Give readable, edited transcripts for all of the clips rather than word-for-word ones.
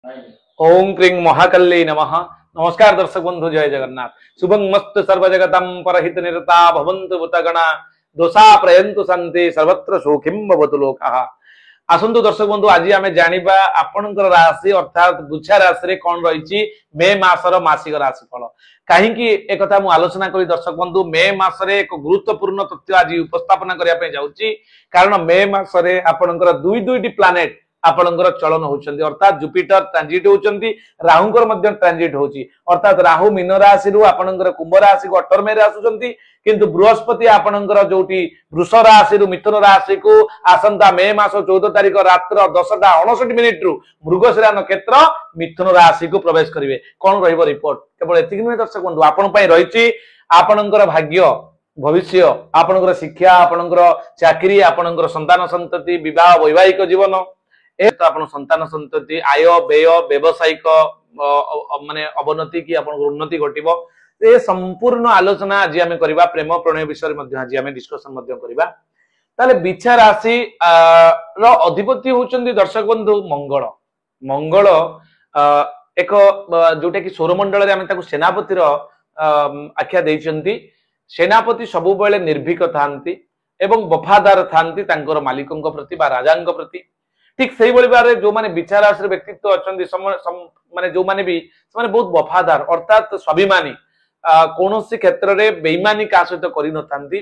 ओं क्रीं महाकल्ली नमः। नमस्कार दर्शक बंधु, जय जगन्नाथ। शुभं मस्त सर्वजगतं परहित निरता भवन्तु भूतगणा दोषा प्रयन्तु सन्ति सर्वत्र सुखिं भवतु लोकः। आसंतु दर्शक बंधु, आज आम जानिबा आपनकर राशि अर्थात बुझा राशि रे कोन रहिछि मे मासर मासिक राशिफल। काहेकि एक कथा मु आलोचना करी दर्शक बंधु, मे मासरे एक गुरुत्वपूर्ण तथ्य आज उपस्थापना करिया पे जाउछि। कारण मे मासरे आपनकर दुई दुईटी प्लैनेट आपनकर चलन होउछन्ती, अर्थात जुपिटर ट्रांजिट होउछन्ती, राहुंकर मध्य ट्रांजिट होउछि। अर्थात राहु मीन राशि रु आपनकर कुंभ राशि को अटरमे रे आसुछन्ती, किंतु बृहस्पति आपनकर जोटी वृष राशि रु मिथुन राशि को आसंता मे मास 14 तारिख रात्र 10:59 रु मृगशिरा नक्षत्र मिथुन राशि को प्रवेश करिवे। कोन रहइबो रिपोर्ट केवल एतिक नै दर्शक बंधु, आपन पई रहिछि आपनकर भाग्य, भविष्य, आपनकर शिक्षा, आपनकर चाकरी, आपनकर संतान संतति, विवाह, वैवाहिक जीवन, ए तो आपन संतान संतति, आय व्यय, व्यवसायिक माने अवनति की आपन उन्नति घटिबो। ए संपूर्ण आलोचना आज आमे करिबा। प्रेम प्रणय विषय मध्ये आज आमे डिस्कशन मध्ये करिबा। ताले बिछा राशि रो अधिपति होचंदी दर्शक बंधु मंगल। मंगल एक जोटा कि सौरमंडल रे आमे ताकू सेनापति रो आख्या दैचंती। सेनापति सबु बेले निर्भीक थांती एवं वफादार थांती तांकर मालिकंक प्रति बा राजांक प्रति। ठीक से भाव जो माने बिछा राशि व्यक्तित्व अच्छा माने जो माने भी माने बहुत वफादार अर्थात स्वाभिमानी, कौन क्षेत्र में बेईमानी का सहित कर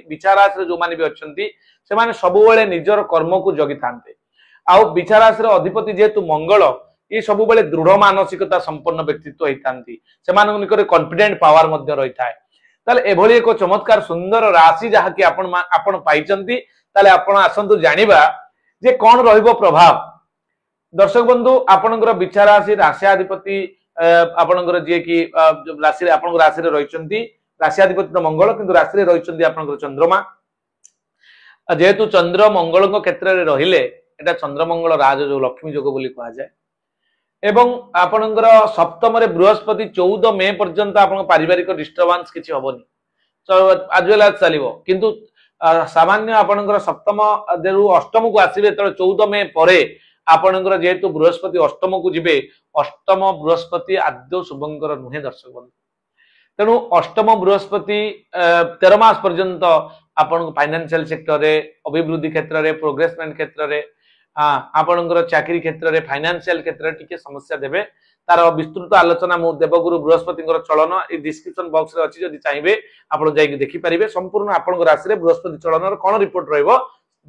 बिछा राशि जो माने भी अच्छी से माने सब बेले निजर कर्म को जगी थांते। आउ बिछा राशि अधिपति जेहेतु मंगल, ये सब बेले दृढ़ मानसिकता संपन्न व्यक्तित्व होता से कॉन्फिडेंट पावर मध्य रही थाए। ताले एभली एक चमत्कार सुंदर राशि जहाँकि आपण पाइचंती। ताले आपण आसंतु जानिबा जे कौन रहिबो प्रभाव। दर्शक बंधु, आपनकर बिछा राशि राशियाधिपति आपनकर जे कि राशि आपनकर राशि रे रहिचंती, राशियाधिपति तो मंगल किंतु राशि रे रहिचंती आपनकर चंद्रमा। जेहेतु चंद्र मंगल क्षेत्र रे रहिले एटा चंद्र मंगल राज जो लक्ष्मी योग बोली कहा जाय। एवं आपनकर सप्तम रे बृहस्पति 14 मे पर्यंत आपन पारिवारिक डिस्टर्बेंस किछि होबनी, आज वेला चलिबो। किंतु सामान्य आपनकर सप्तम देरु अष्टम को आसीबे त 14 मे परे आपनकर जेहेतु बृहस्पति अष्टम को जिबे, अष्टम बृहस्पति आद्य शुभंकर नुहे दर्शक बंधु। तेणु अष्टम बृहस्पति 13 मास पर्यंत आपन फाइनेंशियल सेक्टर रे, अभिवृद्धि क्षेत्र रे, प्रोग्रेसमेंट क्षेत्र रे, आपनकर चाकरी क्षेत्र रे, फाइनेंशियल क्षेत्र रे टिके समस्या देबे। तार विस्तृत आलोचना मु देवगुरु बृहस्पति चलन ए डिस्क्रिप्शन बॉक्स रे अछि, जदि चाहिबे आपण जाई देखि परिबे। संपूर्ण आपन राशि रे बृहस्पति चलन कोन रिपोर्ट रहइबो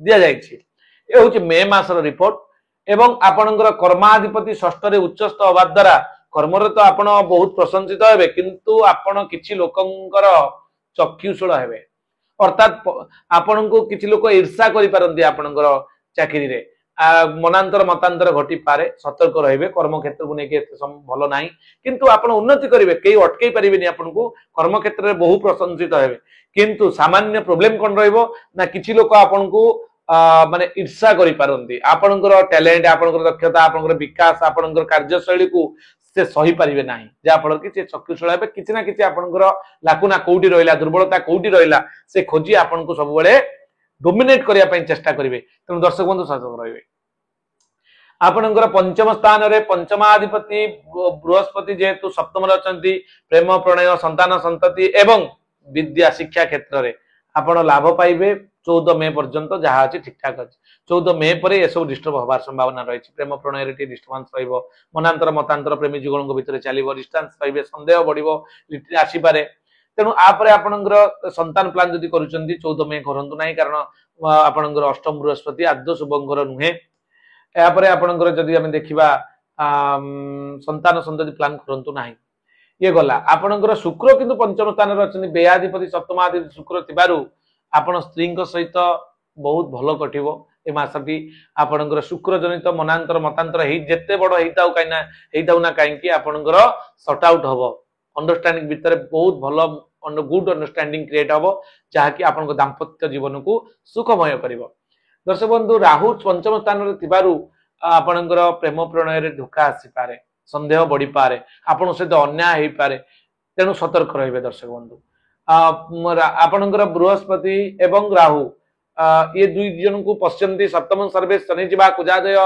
दिया जायछि। ए होछि मे मासर रिपोर्ट। एवं आपनकर कर्माधिपति षष्ठ रे उच्चस्थ होबा द्वारा कर्म रे तो आपण बहुत प्रशंसित हेबे, किंतु आपण किछि लोकंकर चक्षुषुल हेबे। अर्थात आपण को किछि लोक ईर्ष्या करि पारंती आपनकर चाकरी रे, मनांतर मतांतर घटी पारे। सतर्क रहिबे, कर्म क्षेत्र को लेके भल नाही, किंतु आपण उन्नति करिवे, केही अटकई परिबेनी। आपण को कर्म क्षेत्र रे बहु प्रशंसित हेबे, किंतु सामान्य प्रॉब्लम कोन रहइबो ना किछि लोक आपण को माने ईर्ष्या करि पारंती। आपनकर टैलेंट, आपनकर दक्षता, आपनकर विकास, आपनकर कार्यशैली को से सही पारिबे नाही, जा फल कि से चक्षुषुल हेबे। किछि ना किछि आपनकर लाकुना कोउटी रहिला, दुर्बलता कोउटी रहिला, से खोजी आपण को सब बेले डोमिनेट करिया पई चेष्टा करिवे। तेणु दर्शक बंधु सतर्क रहिबे। आपनकर पंचम स्थान रे पंचमाधिपति बृहस्पति जेहेतु सप्तम रे अछंती, प्रेम प्रणय, संतान संतति एवं विद्या शिक्षा क्षेत्र रे आपण लाभ पाइबे। 14 मे पर्यंत जहा अछि ठीक ठाक अछि। 14 मे परे ए सब डिस्टर्ब होबार संभावना रहिछि। प्रेम प्रणय रे टी डिस्टर्बेंस रहिबो, मनांतर मतांतर प्रेमी जुगणक भितरे चलिबो, डिस्टेंस पाइबे, संदेह बढ़िबो, आसी पारे। तेणु आपरे आपनकर संतान प्लान जदि करूचंती 14 मे करंतु नाही, कारण आपनकर अष्टम बृहस्पति आद्य शुभंकर नुहे। यापरे आपनकर जदि हम देखिबा संतान संतति प्लान करंतु नाही। ये गला आपनकर शुक्र किंतु पंचम स्थान रे अछनी, व्ययाधिपति सप्तमाधिपति शुक्र थिबारु आपण स्त्री सहित बहुत भल कटिबो। ए मासटी आपनकर शुक्र जनित मनांतर मतांतर हे जेते बड़ हेताउ काइना हेताउ ना काइकी आपनकर सॉर्ट आउट हबो। अंडरस्टैंडिंग भीतर बहुत भल गुड अंडरस्टैंडिंग क्रिएट हबो, जहा कि आपनकर दाम्पत्य जीवन को सुखमय करिवो। दर्शक बंधु, राहु पंचम स्थान रे थिबारु आपनकर प्रेम प्रणय रे धोखा आसी पारे, संदेह बढ़ी पारे, आपण सहित अन्याय हेई पारे। तेणु सतर्क रहिबे दर्शक बंधु। आपनकर बृहस्पति एवं राहु ये दुई जन को पश्यंती। सप्तम सर्वे शनि जीवा कुजादय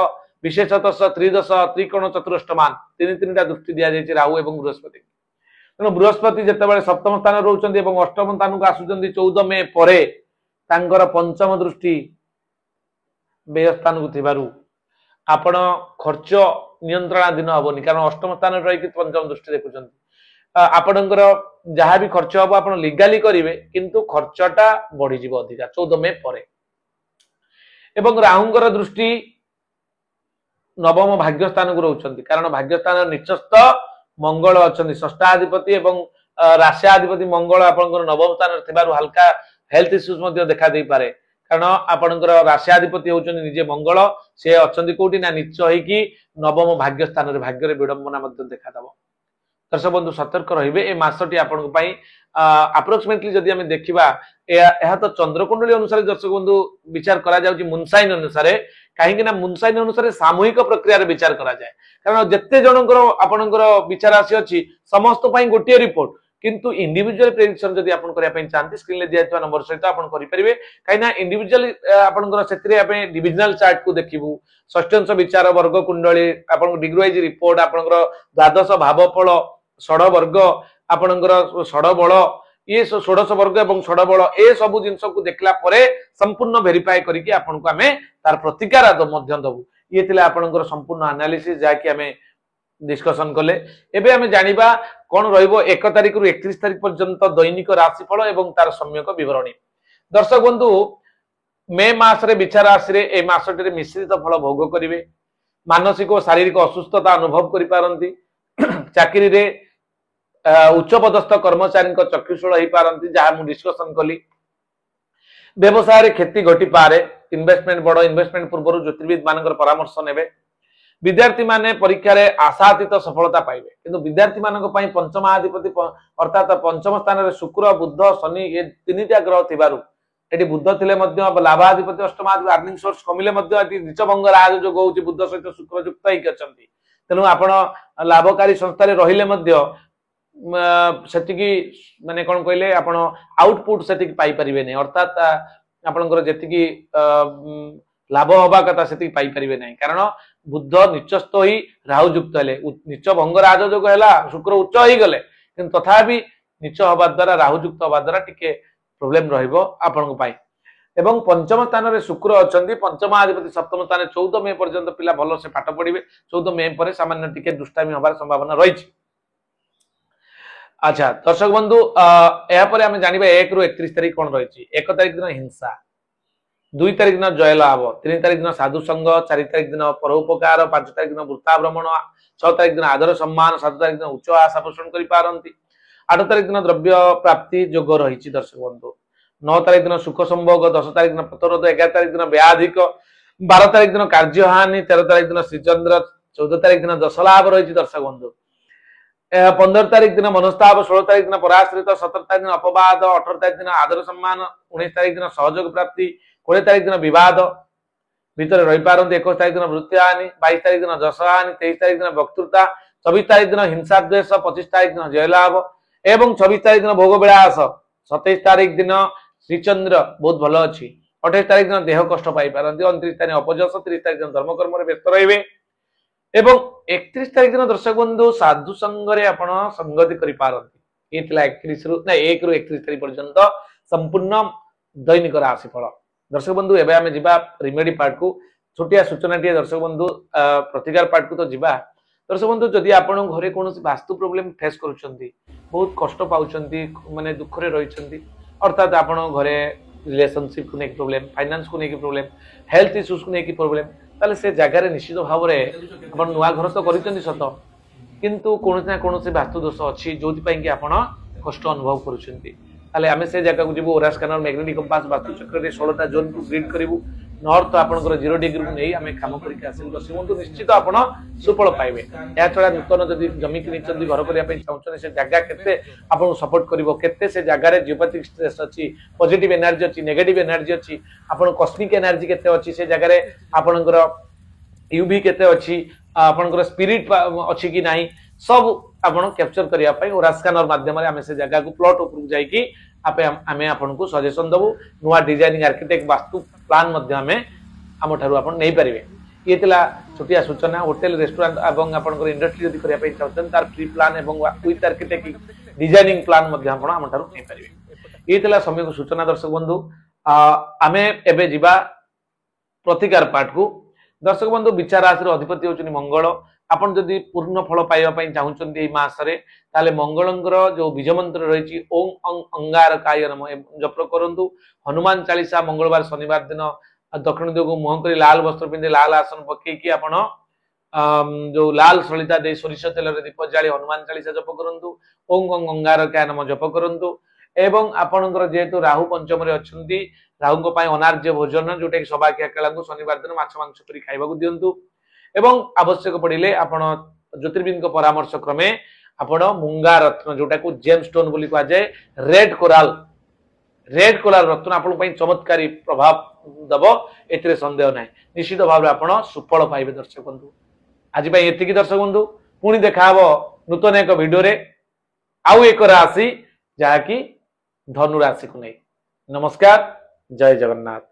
विशेषतः त्रिदश त्रिकोण चतुष्टमान तीन दृष्टि दि जाए राहु एवं बृहस्पति तेणु बृहस्पति जितेबाला सप्तम स्थान रोचंती अष्टम स्थान को आसुचंती 14 मे परे तांकर पंचम दृष्टि व्यय स्थान को थिबारु आपण खर्च नियंत्रणाधीन हेनी कारण अष्टम स्थान रही पंचम दृष्टि देखुं आपणकर जहाँ भी खर्च हम आप लीगाली करेंगे किंतु खर्चटा बढ़ीज अधिका 14 मे परे एवं राहुंकर दृष्टि नवम भाग्य स्थान को रोचंती कारण भाग्य स्थान निचस्थ मंगल अच्छा षष्ठाधिपति एवं राशियाधिपति मंगल आपंकर नवम स्थान थिबारु हल्का हेल्थ इश्यूज देखा दे पारे कारण आपणकर राशियाधिपति होचंती निजे मंगल से अच्छा कोटी ना नीच होइकी नवम भाग्य स्थान रे भाग्य रे विडंबना देखा दब दर्शक बंधु सतर्क रहिबे ए मासटी आपनको पई अप्रोक्सीमेटली जदि हम देखिबा यह तो चंद्रकुंडली अनुसार दर्शक बंधु विचार करा जाउची मुनसाइन अनुसार कहीं ना मुनसाइन अनुसार सामूहिक प्रक्रिया विचार करा जाए कारण जिते जनकर आपणकर विचार आसी अछि समस्त पई गोटे रिपोर्ट किंतु इंडिविजुअल प्रेडिक्शन जदि आपण करिया पई चाहंती स्क्रीन ले दिया नंबर सहित आपण करि परिबे कहीं ना इंडिविजुअल आपणकर सेत्रे आपे डिविजनल चार्ट को देखिबू षष्ठांश विचार वर्ग कुंडली आपण डिग्री वाइज रिपोर्ट आपणकर द्वादश भावफल षड वर्ग आपणकर षड बल ये षोडश वर्ग एवं षड बल ए सब जिनस को देखला परे संपूर्ण वेरीफाई करके आपनको आमे तार प्रतिकार दबु ये थिला आपणकर संपूर्ण एनालिसिस जाकि आमे डिस्कशन कले एबे आमे जानिबा कोन रहइबो 1 तारिख रु 31 तारिख पर्यंत दैनिक राशिफल एवं तार सम्यक विवरणी दर्शक बंधु मे मास रे विचार आसरे ए मासटे मिश्रित फल भोग करिवे मानसिक और शारीरिक असुस्थता अनुभव करि पारंती चाकरी रे उच्च पदस्थ कर्मचारी चक्षुषूल हो पारती जहाँ मुझे डिस्कसन कली व्यवसाय रे क्षति घटी पारे इन्वेस्टमेंट बड़ इन्वेस्टमेंट पूर्व ज्योतिर्विद मान परामर्श ने विद्यार्थी माने परीक्षा रे आशातीत सफलता पाइबे किंतु विद्यार्थी मान पंचमाधिपति अर्थात पंचम स्थान रे शुक्र बुध शनि ये तीनिटा ग्रह थिबारु एटी बुध थिले मध्य लाभाधिपति अष्टमाधिपति अर्निंग सोर्स कमिले मध्य एटी नीचभंग राज जो होउची बुध सहित शुक्र युक्त होइक अछंती तेनु आपण लाभकारी संस्था रे रहिले मध्य सेतिकी माने कोन कहले आपण आउटपुट सेतिकी पाई परिबे नै अर्थात आपनकर जेतिकी लाभ होबा कथा सेतिकी पाई परिबे नै कारण बुध निचस्थ होई राहु युक्त हेले नीच भंग राज जो हैला शुक्र उच्च होई गले किंतु तथापि नीच होबा द्वारा राहु युक्त होबा द्वारा टिके प्रॉब्लम रहइबो आपनको पाई एवं पंचम स्थान रे शुक्र अछंती पंचमाधिपति सप्तम स्थान 14 मे पर्यंत पिला भलो से पाठ पढिबे 14 मे पर सामान्य टिके दुष्टामी होबार संभावना रहिछि। अच्छा दर्शक बंधु या पर आम जानिबा 1 रु 31 तारिख कोन रहिछि 1 तारिख दिन हिंसा 2 तारिख दिन जय लाभ 3 तारिख दिन साधु संग 4 तारिख दिन परोपकार 5 तारिख दिन वृत्ता भ्रमण 6 तारिख दिन आदर सम्मान 7 तारिख दिन उच्च आशा पोषण करि पारंती 8 तारिख दिन द्रव्य प्राप्ति जोग रहिछि दर्शक बंधु 9 तारिख दिन सुख संभोग 10 तारिख दिन पतरोध 11 तारिख दिन व्याधिक 12 तारिख दिन कार्यहानि 13 तारिख दिन श्रीचंद्र 14 तारिख दिन दश लाभ रहिछि दर्शक बंधु 15 तारिख दिन मनस्ताप 16 तारिख दिन पराश्रित 17 तारिख दिन अपवाद 18 तारिख दिन आदर सम्मान 19 तारिख दिन सहयोग प्राप्ति 20 तारिख दिन विवाद भीतर रही पारंती 21 तारिख दिन वृत्तिहानि 22 तारिख दिन जशहानि 23 तारिख दिन वक्तृता 24 तारिख दिन हिंसा द्वेष 25 तारिख दिन जयलाभ एवं 26 तारिख दिन भोग विलास 27 तारिख दिन श्रीचंद्र बहुत भल अच्छी 28 तारिख दिन देह कष्ट पाई पारंती 29 तारिख अपजस 30 तारिख दिन धर्मकर्म रे व्यस्त रहिबे एवं 31 तारिख दिन दर्शक बंधु साधु संग रे आपण संगति करि पारंती ये 31 रु 31 तारिख पर्यंत संपूर्ण दैनिक राशिफल दर्शक बंधु एबे आमे जिबा रिमेडी पार्ट को छोटिया सूचनाटी दर्शक बंधु प्रतिकार पार्ट को तो जिबा दर्शक बंधु जदि आपण घरे कोनोसी वास्तु प्रॉब्लम फेस करूछंती बहुत कष्ट पाउछंती माने दुख रे रहिछंती अर्थात आपण घरे रिलेशनशिप को नेक प्रॉब्लम फाइनेंस को नेक प्रॉब्लम हेल्थ इश्यूज को नेक प्रॉब्लम ताले से जगह रे निश्चित भाव रे आपण नुआ घर तो करिछंती सत किंतु कोनोसी ना कोनोसी वास्तु दोष अछि जोति पई कि आपण कष्ट अनुभव करूछंती ताले आमे से जगह को जिबो ओरा स्कैनर मैग्नेटिक कंपास वास्तु चक्र रे 16 टा जोन को ग्रिड करिवु नॉर्थ आपनकर 0 डिग्री को नै आमे काम करिक आसिल तो सिमंतु निश्चित आपण सुफल पाइबे या छडा नूतन जदि जमी कि निचंदी घर करिया पई चाहउछन से जगह केते आपण सपोर्ट करिवो केते से जगह रे जीवोपैथिक स्ट्रेस अछि पॉजिटिव एनर्जी अछि नेगेटिव एनर्जी अछि आपण कॉस्मिक एनर्जी केते अछि से जगह रे आपनकर यूवी केते अछि आपनकर स्पिरिट अछि कि नाही सब आपण कैप्चर करिया पई ओरा स्कैनर माध्यम रे आमे से जगह को प्लॉट ऊपर जाई कि आपे आमे आपन को सजेशन दबु नुआ डिजाइनिंग आर्किटेक्ट वास्तु प्लान मध्य आमे आम ठारू आपन नै परिबे ये तिला ଛୋଟିଆ ସୂଚନା ହୋଟେଲ ରେଷ୍ଟୁରାଣ୍ଟ ଏବଂ ଆପଣଙ୍କର ଇଣ୍ଡଷ୍ଟ୍ରି ଯଦି କରିବା ପାଇଁ ଚାହୁଁଛନ୍ତି ତାର ଫ୍ରି ପ୍ଲାନ୍ ଏବଂ ୱିଥ୍ ଆର୍କିଟେକ୍ଟ ଡିଜାଇନିଂ ପ୍ଲାନ୍ ମଧ୍ୟ ଆପଣ ଆମଠାରୁ ନେଇପାରିବେ। ये थिला समय को सूचना दर्शक बंधु आमे एबे जिबा प्रतिकार पाठ को दर्शक बंधु विचार राशि अधिपति होचनी मंगल आपण जदि पूर्ण फल पाइबा पई चाहुचंती एई मासरे ताले मंगलंकर जो बीज मंत्र रहिछि ओम अंगारकाय नमः जप करंतु। हनुमान चालीसा मंगलवार शनिवार दिन दक्षिण दिगो मुह करी लाल वस्त्र पिंधे लाल आसन पकई कि आपण जो लाल सलिता दे सोरिष तेल रे दीप जाली हनुमान चालीसा जप करंतु। ओम अंगारकाय नमः जप करंतु। एवं आपणकर जेहेतु राहु पंचम रे अछंती राहु को अनार्य भोजन जोटा कि सबाकिया केला को शनिवार दिन माछ मांस करी खाइबा को दियंतु। एवं आवश्यक पड़िले आपण ज्योतिर्विद को परामर्श क्रमे आपण मूंगा रत्न जोटा को जेम स्टोन बोली कहा जाए रेड कोराल रत्न आपण पई चमत्कारी प्रभाव दबो एतरे संदेह नाही। निश्चित भाव रे आपण सुफल पाइबे दर्शक बंधु। आज पई एतिकी दर्शक बंधु पुणी देखा हबो नूतन एक वीडियो रे आउ एक राशि जहा कि धनु राशि को नहीं। नमस्कार, जय जगन्नाथ।